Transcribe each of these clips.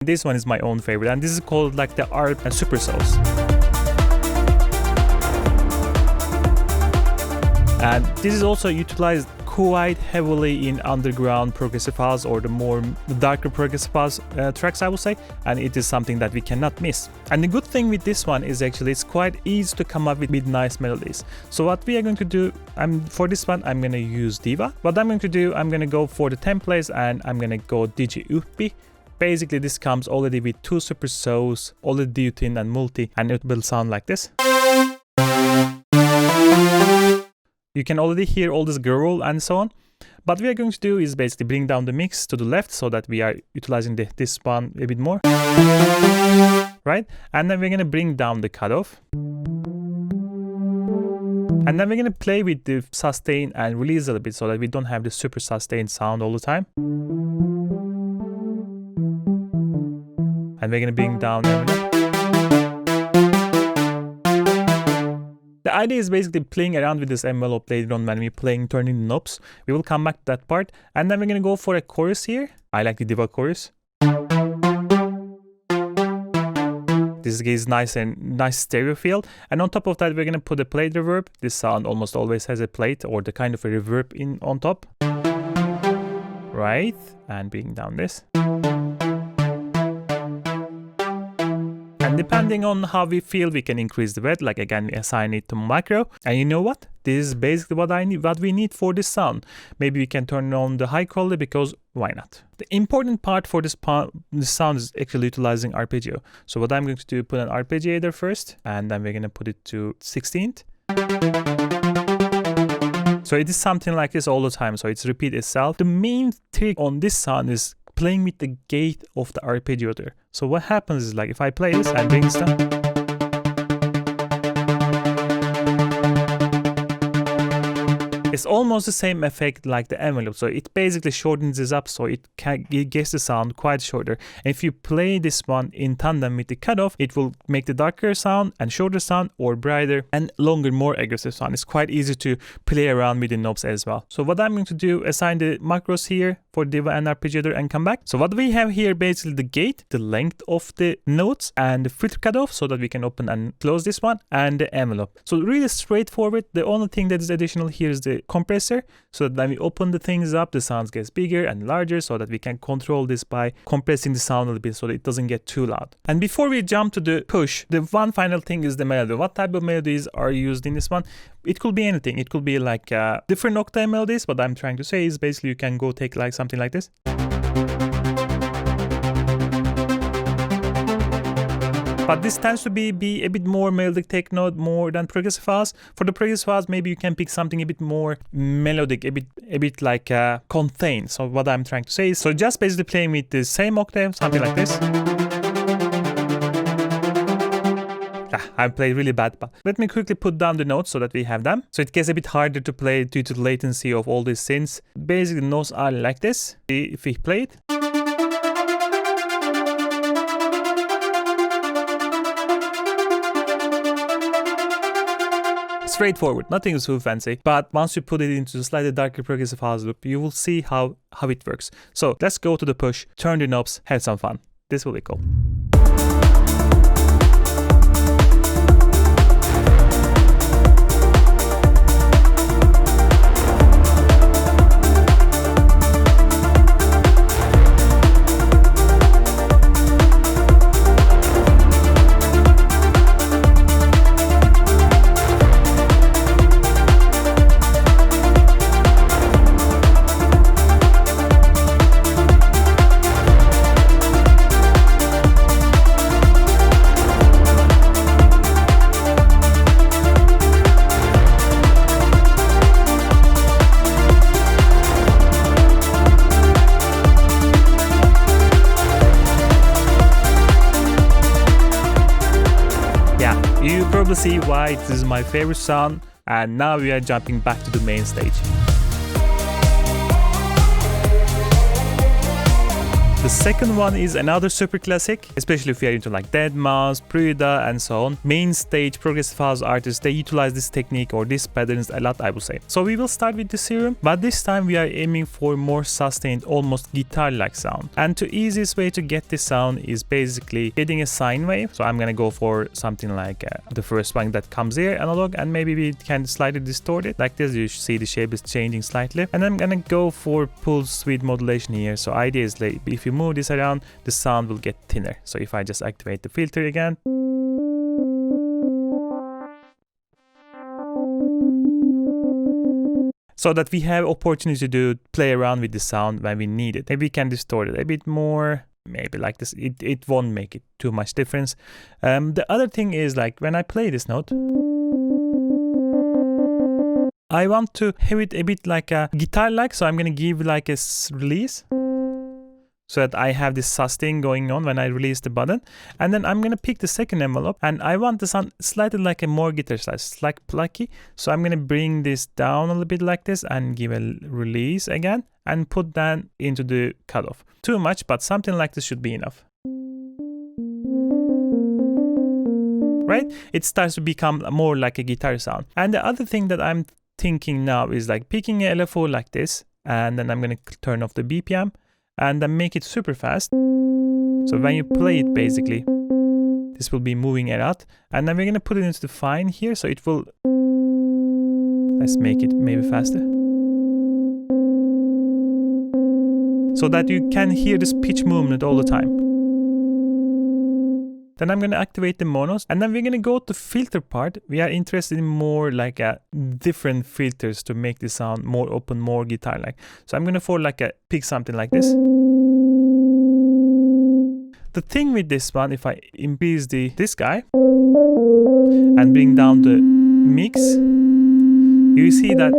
This one is my own favorite, and this is called like the Arped supersaws. And this is also utilized quite heavily in underground progressive house or the darker progressive house tracks, I will say, and it is something that we cannot miss. And the good thing with this one is actually it's quite easy to come up with nice melodies. So what we are going to do, for this one I'm going to use Diva. What I'm going to do, I'm going to go for the templates and I'm going to go DJ Uppy. Basically this comes already with 2 supersaws, already duty and multi, and it will sound like this. You can already hear all this growl and so on. What we are going to do is basically bring down the mix to the left so that we are utilizing this one a bit more. Right? And then we're going to bring down the cutoff. And then we're going to play with the sustain and release a little bit so that we don't have the super sustained sound all the time. And we're going to bring down the The idea is basically playing around with this envelope later on when we're turning the knobs. We will come back to that part. And then we're going to go for a chorus here. I like the Diva chorus. This gives nice stereo feel. And on top of that, we're going to put a plate reverb. This sound almost always has a plate or the kind of a reverb on top. Right. And bring down this. And depending on how we feel, we can increase the width. Like again, assign it to macro. And you know what? This is basically what we need for this sound. Maybe we can turn on the high quality because why not? The important part for this sound is actually utilizing arpeggio. So what I'm going to do, put an arpeggiator first, and then we're going to put it to 16th. So it is something like this all the time. So it's repeat itself. The main trick on this sound is playing with the gate of the arpeggiator. So what happens is like if I play this and bring this down, it's almost the same effect like the envelope. So it basically shortens this up so it gets the sound quite shorter. And if you play this one in tandem with the cutoff, it will make the darker sound and shorter sound, or brighter and longer, more aggressive sound. It's quite easy to play around with the knobs as well. So what I'm going to do, assign the macros here for Diva and arpeggiator and come back. So what we have here, basically the gate, the length of the notes, and the filter cutoff so that we can open and close this one, and the envelope. So really straightforward. The only thing that is additional here is the compressor, so that when we open the things up, the sound gets bigger and larger, so that we can control this by compressing the sound a little bit so that it doesn't get too loud. And before we jump to the push, the one final thing is the melody. What type of melodies are used in this one? It could be anything. It could be like different octave melodies. What I'm trying to say is basically you can go take like something like this. But this tends to be a bit more melodic techno, more than progressive house. For the progressive house, maybe you can pick something a bit more melodic, a bit like contained. So what I'm trying to say is, so just basically playing with the same octave, something like this. I played really bad, but let me quickly put down the notes so that we have them. So it gets a bit harder to play due to the latency of all these synths. Basically, the notes are like this. If we play it. Straightforward, nothing is too fancy, but once you put it into a slightly darker progressive house loop, you will see how it works. So let's go to the push, turn the knobs, have some fun. This will be cool. See why this is my favorite sound, and now we are jumping back to the main stage. The second one is another super classic, especially if you are into like deadmau5, Pryda and so on. Mainstage progressive house artists, they utilize this technique or these patterns a lot, I would say. So we will start with the serum, but this time we are aiming for more sustained, almost guitar-like sound. And the easiest way to get this sound is basically getting a sine wave. So I'm gonna go for something like the first one that comes here, analog, and maybe we can slightly distort it like this. You see the shape is changing slightly, and I'm gonna go for pulse width modulation here. So idea is like if you move this around, the sound will get thinner. So if I just activate the filter again, so that we have opportunity to play around with the sound when we need it. Maybe we can distort it a bit more, maybe like this. It won't make it too much difference. The other thing is like when I play this note, I want to have it a bit like a guitar-like, so I'm gonna give like a release, so that I have this sustain going on when I release the button. And then I'm gonna pick the second envelope, and I want the sound slightly like a more guitar slice, like plucky. So I'm gonna bring this down a little bit like this and give a release again and put that into the cutoff. Too much, but something like this should be enough. Right? It starts to become more like a guitar sound. And the other thing that I'm thinking now is like picking a LFO like this, and then I'm gonna turn off the BPM and then make it super fast. So when you play it, basically, this will be moving a lot. And then we're gonna put it into the fine here, so it will, let's make it maybe faster, so that you can hear this pitch movement all the time. Then I'm going to activate the monos, and then we're going to go to filter part. We are interested in more like different filters to make the sound more open, more guitar-like. So I'm going to for like pick something like this. The thing with this one, if I increase this guy and bring down the mix, you see that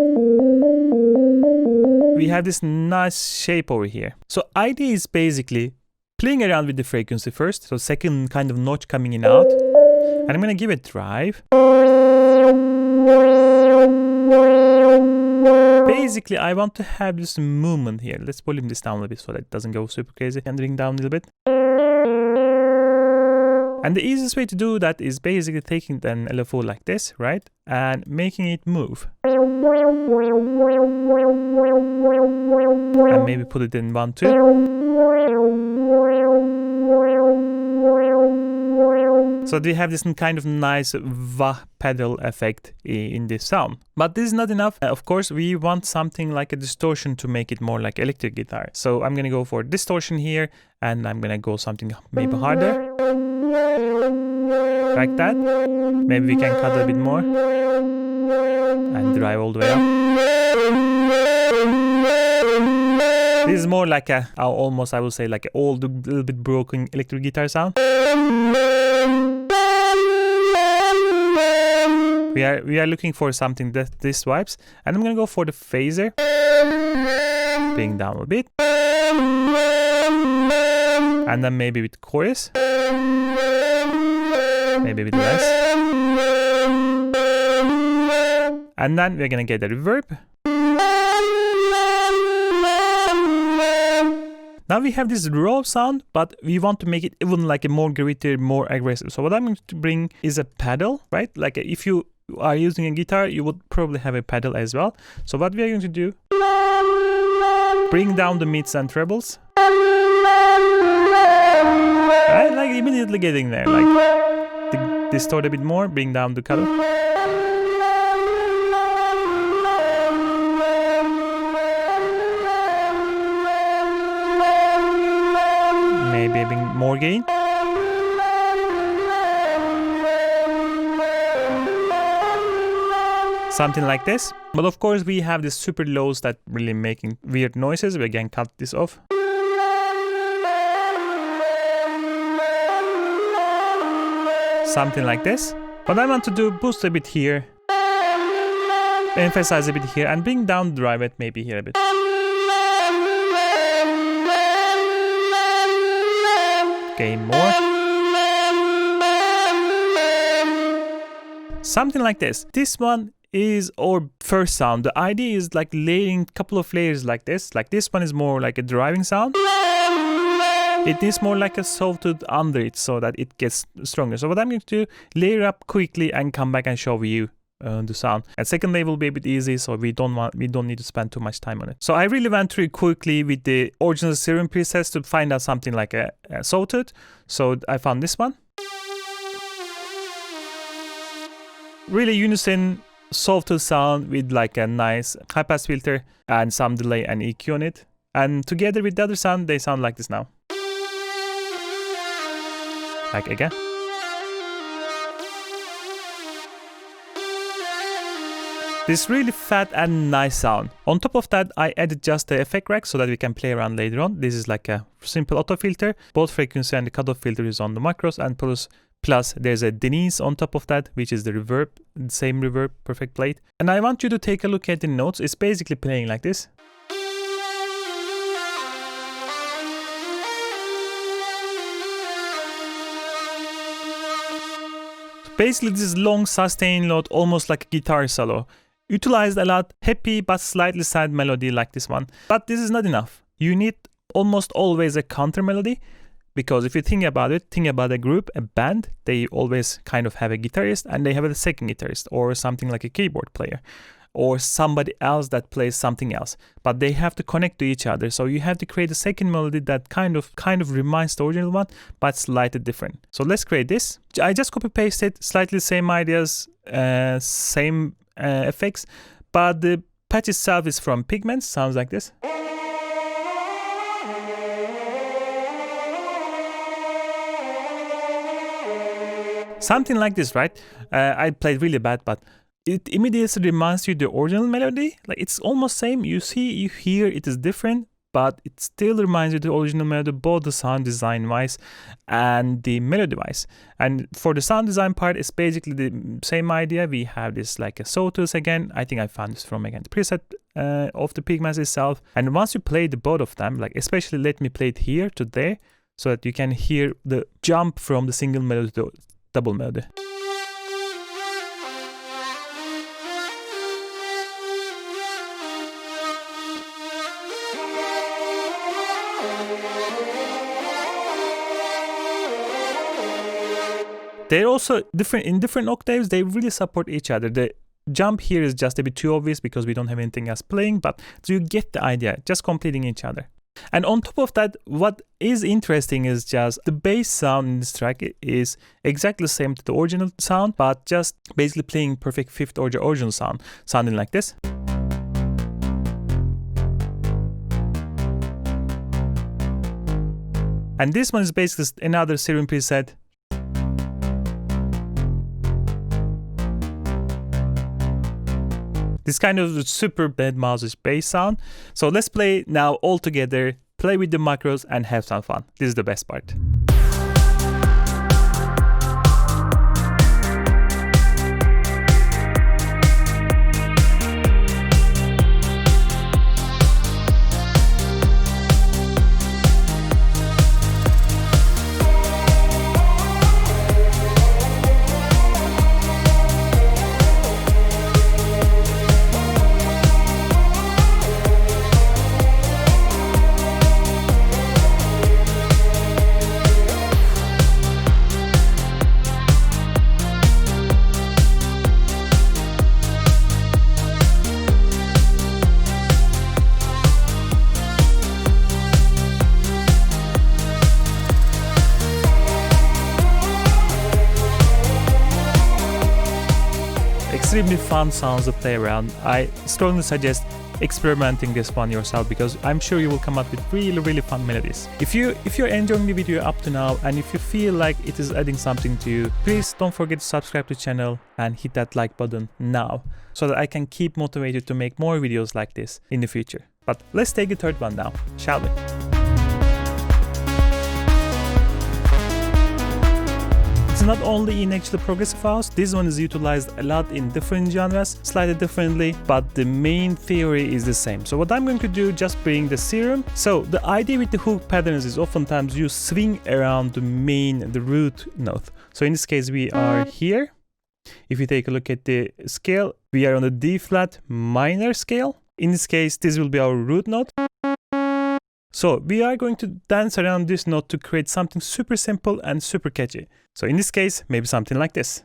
we have this nice shape over here. So idea is basically playing around with the frequency first, so second kind of notch coming in out, and I'm gonna give it drive. Basically, I want to have this movement here. Let's volume this down a little bit so that it doesn't go super crazy, and bring down a little bit. And the easiest way to do that is basically taking an LFO like this, right, and making it move. And maybe put it in 1, 2. So we have this kind of nice wah pedal effect in this sound. But this is not enough. Of course, we want something like a distortion to make it more like electric guitar. So I'm gonna go for distortion here, and I'm gonna go something maybe harder. Like that. Maybe we can cut a bit more. And drive all the way up. This is more like a, almost I would say like an old, little bit broken electric guitar sound. We are looking for something that this vibes, and I'm gonna go for the phaser. Bring down a bit. And then maybe with chorus. Maybe a bit less. And then we're gonna get a reverb. Now we have this raw sound, but we want to make it even like a more gritty, more aggressive. So what I'm going to bring is a pedal, right? Like if you are using a guitar, you would probably have a pedal as well. So what we are going to do, bring down the mids and trebles. Right? Like immediately getting there. Like distort a bit more, bring down the cutoff. Maybe a bit more gain. Something like this. But of course we have the super lows that really making weird noises. We can cut this off. Something like this. But I want to do boost a bit here. Emphasize a bit here and bring down the drive it maybe here a bit. Gain more. Something like this. This one is our first sound. The idea is like layering a couple of layers like this. Like this one is more like a driving sound. It needs more like a salted under it so that it gets stronger. So what I'm going to do, layer up quickly and come back and show you the sound. And second layer will be a bit easy, so we don't need to spend too much time on it. So I really went through quickly with the original serum presets to find out something like a salted. So I found this one. Really unison salted sound with like a nice high pass filter and some delay and EQ on it. And together with the other sound, they sound like this now. Like again. This really fat and nice sound. On top of that, I added just the effect rack so that we can play around later on. This is like a simple auto filter. Both frequency and the cutoff filter is on the macros, and plus there's a Denise on top of that, which is the reverb, the same reverb, perfect plate. And I want you to take a look at the notes. It's basically playing like this. Basically, this is long sustained note, almost like a guitar solo. Utilized a lot, happy but slightly sad melody like this one. But this is not enough. You need almost always a counter melody, because if you think about it, think about a group, a band, they always kind of have a guitarist and they have a second guitarist or something like a keyboard player or somebody else that plays something else, but they have to connect to each other. So you have to create a second melody that kind of reminds the original one, but slightly different. So let's create this. I just copy pasted, slightly same ideas, same effects, but the patch itself is from Pigments, sounds like this. Something like this, right? I played really bad, but it immediately reminds you the original melody. Like it's almost same. You hear it is different, but it still reminds you the original melody, both the sound design wise and the melody wise. And for the sound design part, it's basically the same idea. We have this like a sawtooth again. I think I found this from again the preset of the Pigments itself. And once you play the both of them, like especially let me play it here to there, so that you can hear the jump from the single melody to double melody. They're also different in different octaves. They really support each other. The jump here is just a bit too obvious because we don't have anything else playing, but you get the idea, just completing each other. And on top of that, what is interesting is just the bass sound in this track is exactly the same to the original sound, but just basically playing perfect fifth or the original sound, sounding like this. And this one is basically another serum preset. This kind of super bad mouse bass sound. So let's play now all together, play with the macros and have some fun. This is the best part. Extremely fun sounds to play around. I strongly suggest experimenting this one yourself, because I'm sure you will come up with really fun melodies. If you're enjoying the video up to now and if you feel like it is adding something to you, please don't forget to subscribe to the channel and hit that like button now so that I can keep motivated to make more videos like this in the future. But let's take the third one now, shall we? It's not only in actually progressive house, this one is utilized a lot in different genres, slightly differently, but the main theory is the same. So what I'm going to do, just bring the serum. So the idea with the hook patterns is oftentimes you swing around the root note. So in this case, we are here. If you take a look at the scale, we are on the D flat minor scale. In this case, this will be our root note. So we are going to dance around this note to create something super simple and super catchy. So in this case, maybe something like this.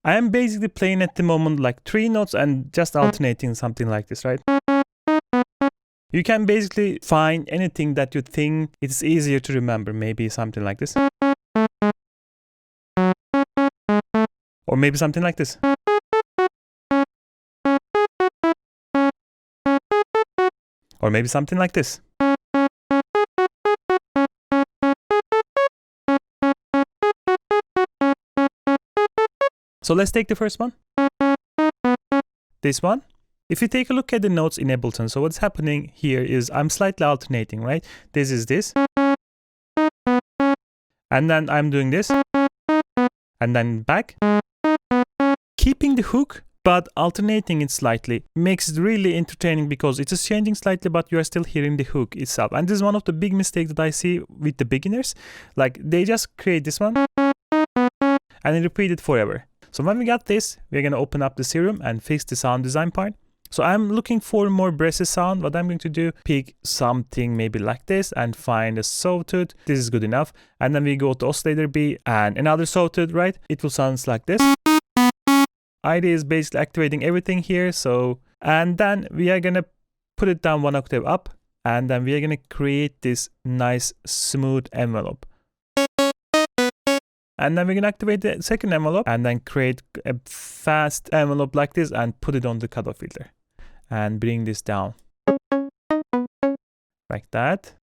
I am basically playing at the moment like 3 notes and just alternating something like this, right? You can basically find anything that you think it's easier to remember, maybe something like this. Or maybe something like this. Or maybe something like this. So let's take the first one. This one. If you take a look at the notes in Ableton, so what's happening here is I'm slightly alternating, right? This is this. And then I'm doing this. And then back. Keeping the hook, but alternating it slightly makes it really entertaining because it's just changing slightly, but you are still hearing the hook itself. And this is one of the big mistakes that I see with the beginners. Like they just create this one and then repeat it forever. So when we got this, we're going to open up the serum and fix the sound design part. So I'm looking for more brassy sound. What I'm going to do, pick something maybe like this and find a sawtooth. This is good enough. And then we go to oscillator B and another sawtooth, right? It will sound like this. Idea is basically activating everything here. So, and then we are going to put it down 1 octave up. And then we are going to create this nice smooth envelope. And then we're going to activate the second envelope and then create a fast envelope like this and put it on the cutoff filter. And bring this down. Like that.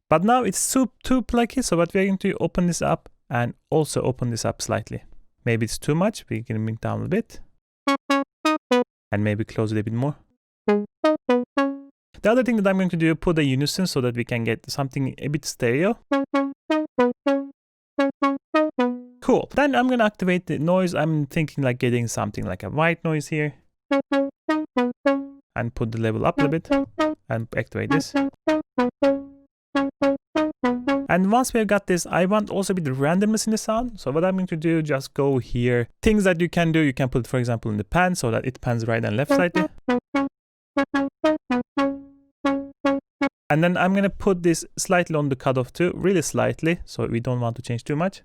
But now it's too plucky, so what we're going to open this up and also open this up slightly. Maybe it's too much, we can bring it down a bit. And maybe close it a bit more. The other thing that I'm going to do, put a unison so that we can get something a bit stereo. Cool. Then I'm going to activate the noise. I'm thinking like getting something like a white noise here. And put the level up a bit. And activate this. And once we've got this, I want also a bit of randomness in the sound. So what I'm going to do, just go here. Things that you can do, you can put, for example, in the pan so that it pans right and left slightly. And then I'm going to put this slightly on the cutoff too, really slightly, so we don't want to change too much.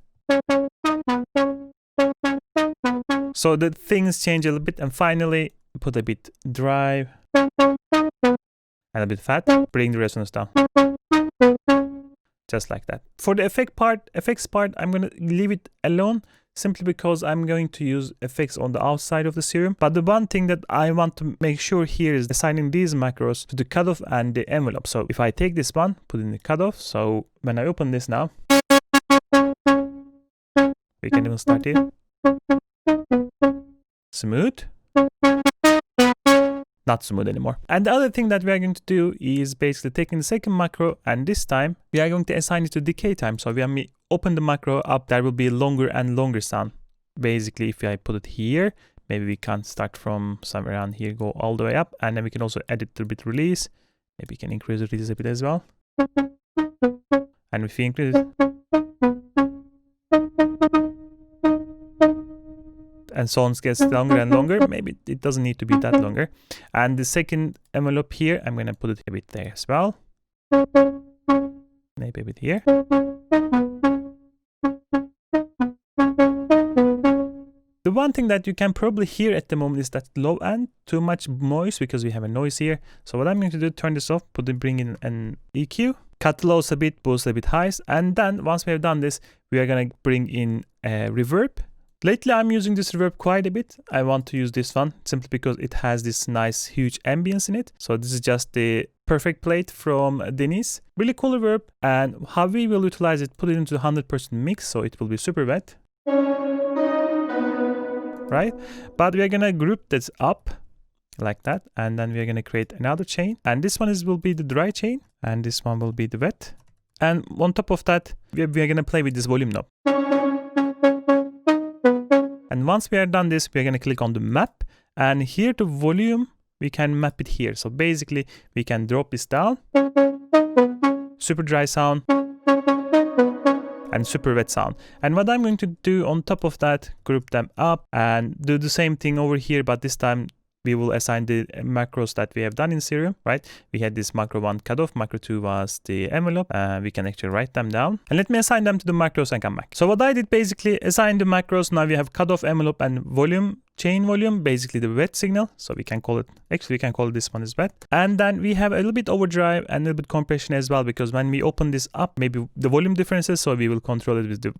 So the things change a little bit, and finally put a bit drive and a bit fat, bring the resonance down. Just like that. For the effects part, I'm going to leave it alone simply because I'm going to use effects on the outside of the serum. But the one thing that I want to make sure here is assigning these macros to the cutoff and the envelope. So if I take this one, put in the cutoff. So when I open this now, we can even start here. Smooth. Not smooth anymore. And the other thing that we are going to do is basically taking the second macro, and this time we are going to assign it to decay time. So when we open the macro up, there will be longer and longer sound. Basically, if I put it here, maybe we can start from somewhere around here, go all the way up, and then we can also edit a bit release. Maybe we can increase the release a bit as well. And if we increase it, and songs gets longer and longer, maybe it doesn't need to be that longer. And the second envelope here, I'm going to put it a bit there as well. Maybe a bit here. The one thing that you can probably hear at the moment is that low end, too much noise because we have a noise here. So what I'm going to do, turn this off, bring in an EQ, cut the lows a bit, boost a bit highs. And then once we have done this, we are going to bring in a reverb. Lately, I'm using this reverb quite a bit. I want to use this one simply because it has this nice, huge ambience in it. So this is just the perfect plate from Denise. Really cool reverb. And how we will utilize it, put it into 100% mix, so it will be super wet. Right? But we are going to group this up like that. And then we are going to create another chain. And this one will be the dry chain. And this one will be the wet. And on top of that, we are going to play with this volume knob. And once we are done this, we are going to click on the map, and here the volume, we can map it here. So basically we can drop this down, super dry sound, and super wet sound. And what I'm going to do on top of that, group them up and do the same thing over here, but this time we will assign the macros that we have done in serial, right? We had this macro 1 cutoff, macro 2 was the envelope, we can actually write them down. And let me assign them to the macros and come back. So what I did basically, assign the macros, now we have cutoff, envelope and volume, chain volume, basically the wet signal. So we can call it, actually we can call this one as wet. And then we have a little bit overdrive and a little bit compression as well, because when we open this up, maybe the volume differences, so we will control it with the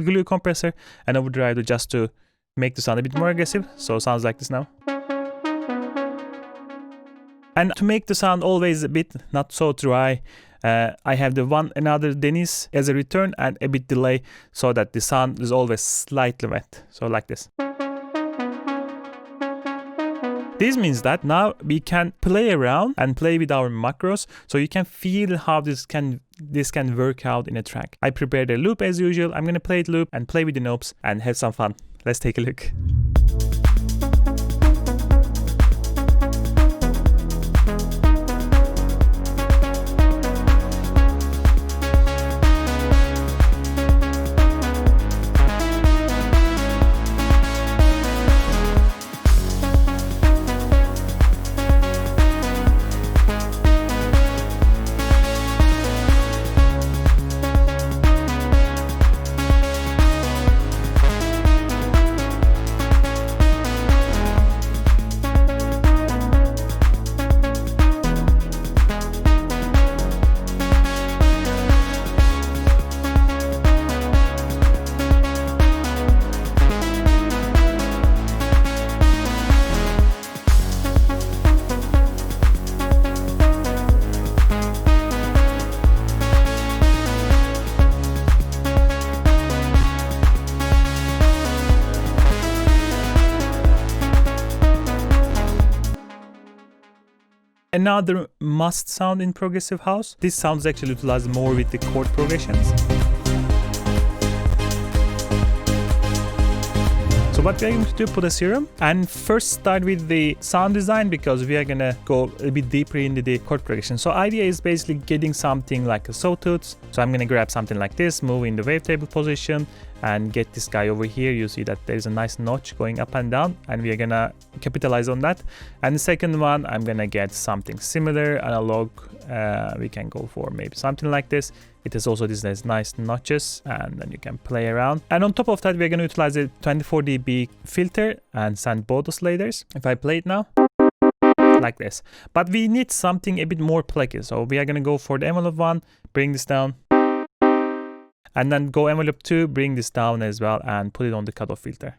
glue compressor and overdrive just to make the sound a bit more aggressive. So it sounds like this now. And to make the sound always a bit not so dry, I have the another Dennis as a return and a bit delay, so that the sound is always slightly wet. So like this. This means that now we can play around and play with our macros, so you can feel how this can work out in a track. I prepared a loop as usual. I'm gonna play it loop and play with the knobs and have some fun. Let's take a look. Another must sound in progressive house. This sounds actually utilized more with the chord progressions. So what we are going to do, put a serum and first start with the sound design, because we are gonna go a bit deeper into the chord progression. So idea is basically getting something like a sawtooth. So I'm gonna grab something like this, move in the wavetable position and get this guy over here. You see that there's a nice notch going up and down, and we are gonna capitalize on that. And the second one, I'm gonna get something similar, analog. We can go for maybe something like this. It has also these nice notches, and then you can play around. And on top of that, we're gonna utilize a 24 dB filter and send both oscillators. If I play it now, like this. But we need something a bit more plucky. So we are gonna go for the envelope 1, bring this down. And then go envelope 2, bring this down as well and put it on the cutoff filter.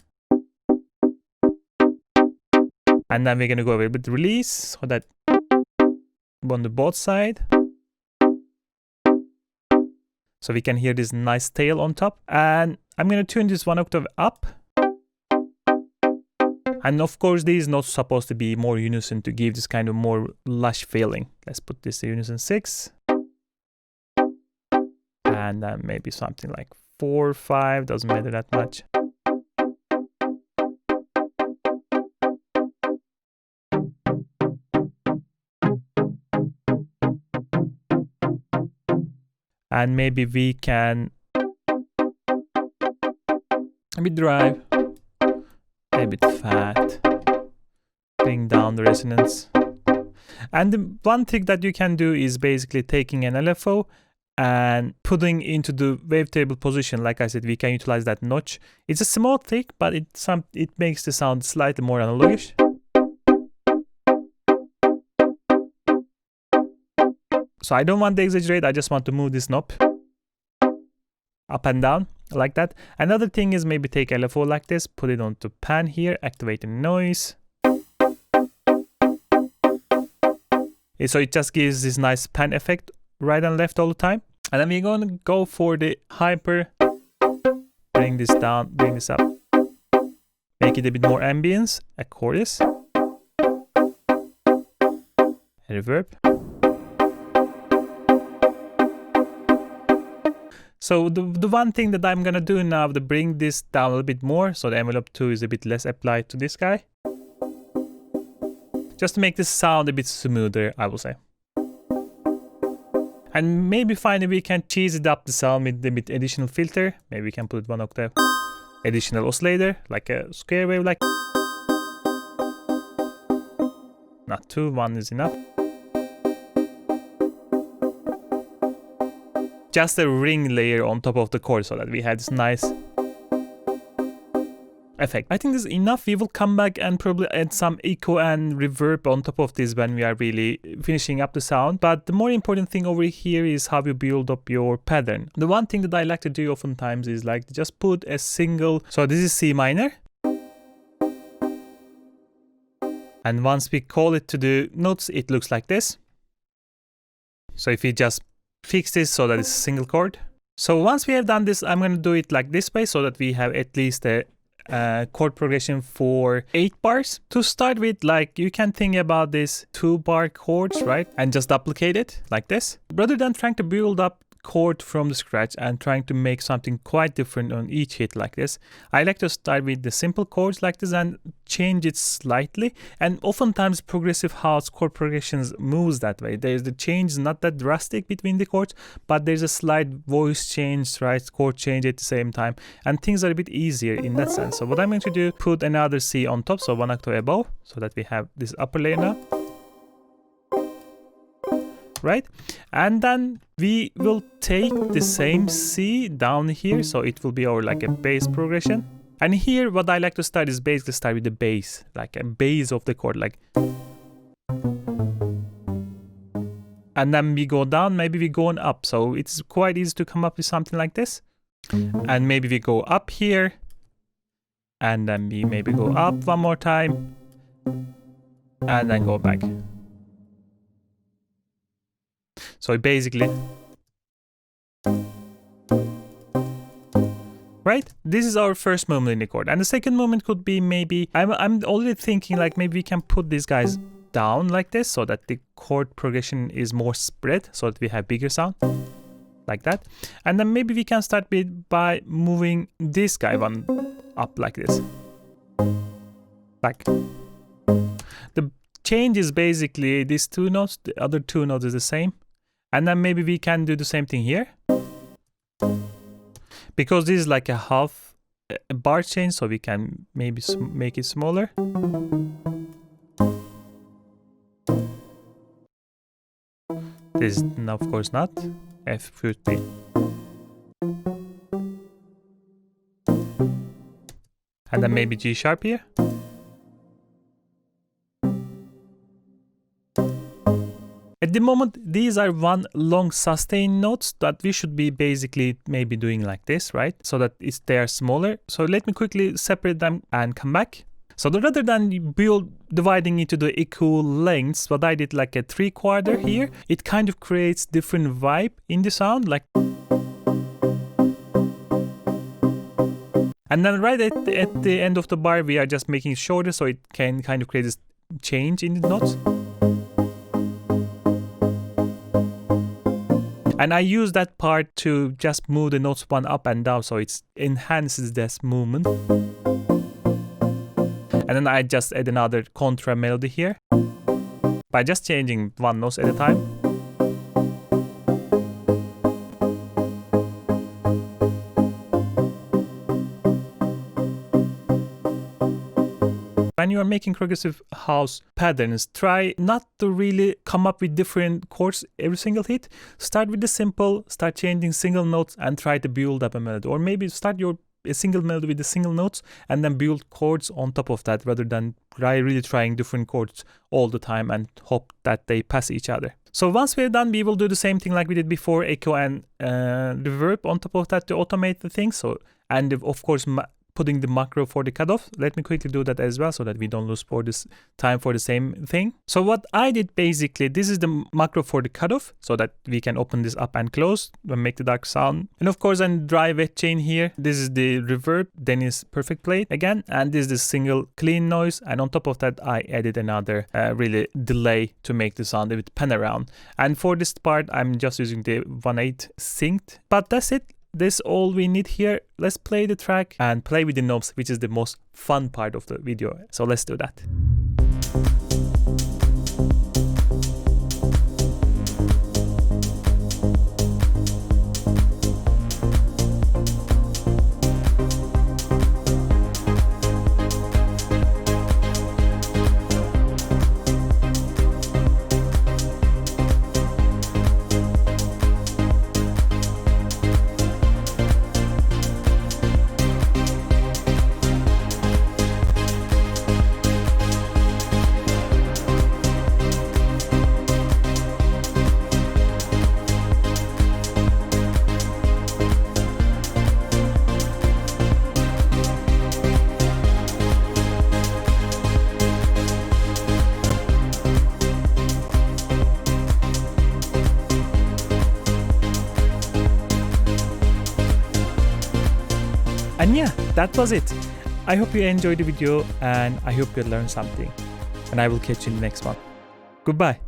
And then we're gonna go a bit release, so that on the both side. So we can hear this nice tail on top. And I'm gonna tune this 1 octave up. And of course, this is not supposed to be more unison to give this kind of more lush feeling. Let's put this to unison 6. And then maybe something like 4 or 5, doesn't matter that much. And maybe we can a bit drive, a bit fat, bring down the resonance. And the one thing that you can do is basically taking an LFO and putting into the wavetable position. Like I said, we can utilize that notch. It's a small trick, but it makes the sound slightly more analogish. So I don't want to exaggerate, I just want to move this knob up and down like that. Another thing is maybe take LFO like this, put it onto pan here, activate the noise. So it just gives this nice pan effect right and left all the time. And then we're going to go for the hyper, bring this down, bring this up, make it a bit more ambience, a chorus, a reverb. So the one thing that I'm gonna do now to bring this down a little bit more, so the envelope 2 is a bit less applied to this guy. Just to make this sound a bit smoother, I will say. And maybe finally we can cheese it up the sound with additional filter. Maybe we can put 1 octave. Additional oscillator, like a square wave, like. Not 2, 1 is enough. Just a ring layer on top of the chord so that we had this nice effect. I think this is enough. We will come back and probably add some echo and reverb on top of this when we are really finishing up the sound. But the more important thing over here is how you build up your pattern. The one thing that I like to do oftentimes is like just put a single. So this is C minor. And once we call it to the notes, it looks like this. So if we just fix this so that it's a single chord. So once we have done this, I'm going to do it like this way so that we have at least a chord progression for 8 bars. To start with, like you can think about this 2-bar chords, right? And just duplicate it like this. Rather than trying to build up chord from the scratch and trying to make something quite different on each hit like this, I like to start with the simple chords like this and change it slightly. And oftentimes progressive house chord progressions moves that way. There's the change not that drastic between the chords, but there's a slight voice change, right? Chord change at the same time, and things are a bit easier in that sense. So what I'm going to do, put another C on top, so 1 octave above, so that we have this upper layer now. Right, and then we will take the same C down here, so it will be our like a bass progression. And here what I like to start is basically start with the bass, like a bass of the chord, like. And then we go down, maybe we go on up, so it's quite easy to come up with something like this. And maybe we go up here, and then we maybe go up one more time, and then go back. So basically, right? This is our first movement in the chord. And the second movement could be maybe, I'm already thinking like maybe we can put these guys down like this so that the chord progression is more spread so that we have bigger sound like that. And then maybe we can start by moving this guy one up like this. Like. The change is basically these 2 notes, the other 2 notes is the same. And then maybe we can do the same thing here. Because this is like a half bar change, so we can maybe make it smaller. This is, of course, not. F should be. And then maybe G sharp here. At the moment, these are one long sustain notes that we should be basically maybe doing like this, right? So that they are smaller. So let me quickly separate them and come back. So rather than dividing into the equal lengths, what I did like a 3/4 here, it kind of creates different vibe in the sound, like. And then right at the end of the bar, we are just making it shorter, so it can kind of create this change in the notes. And I use that part to just move the notes one up and down, so it enhances this movement. And then I just add another contra melody here by just changing one note at a time. When you are making progressive house patterns, try not to really come up with different chords every single hit. Start with the simple, start changing single notes and try to build up a melody. Or maybe start a single melody with the single notes and then build chords on top of that, rather than really trying different chords all the time and hope that they pass each other. So once we're done, we will do the same thing like we did before, echo and reverb on top of that to automate the thing. So, and of course, putting the macro for the cutoff. Let me quickly do that as well so that we don't lose for this time for the same thing. So what I did basically, this is the macro for the cutoff so that we can open this up and close and make the dark sound. And of course, then dry wet chain here. This is the reverb, then is perfect plate again. And this is the single clean noise. And on top of that, I added another really delay to make the sound a bit pan around. And for this part, I'm just using the 1/8 synced. But that's it. This all we need here. Let's play the track and play with the knobs, which is the most fun part of the video. So let's do that. And yeah, that was it. I hope you enjoyed the video and I hope you learned something. And I will catch you in the next one. Goodbye.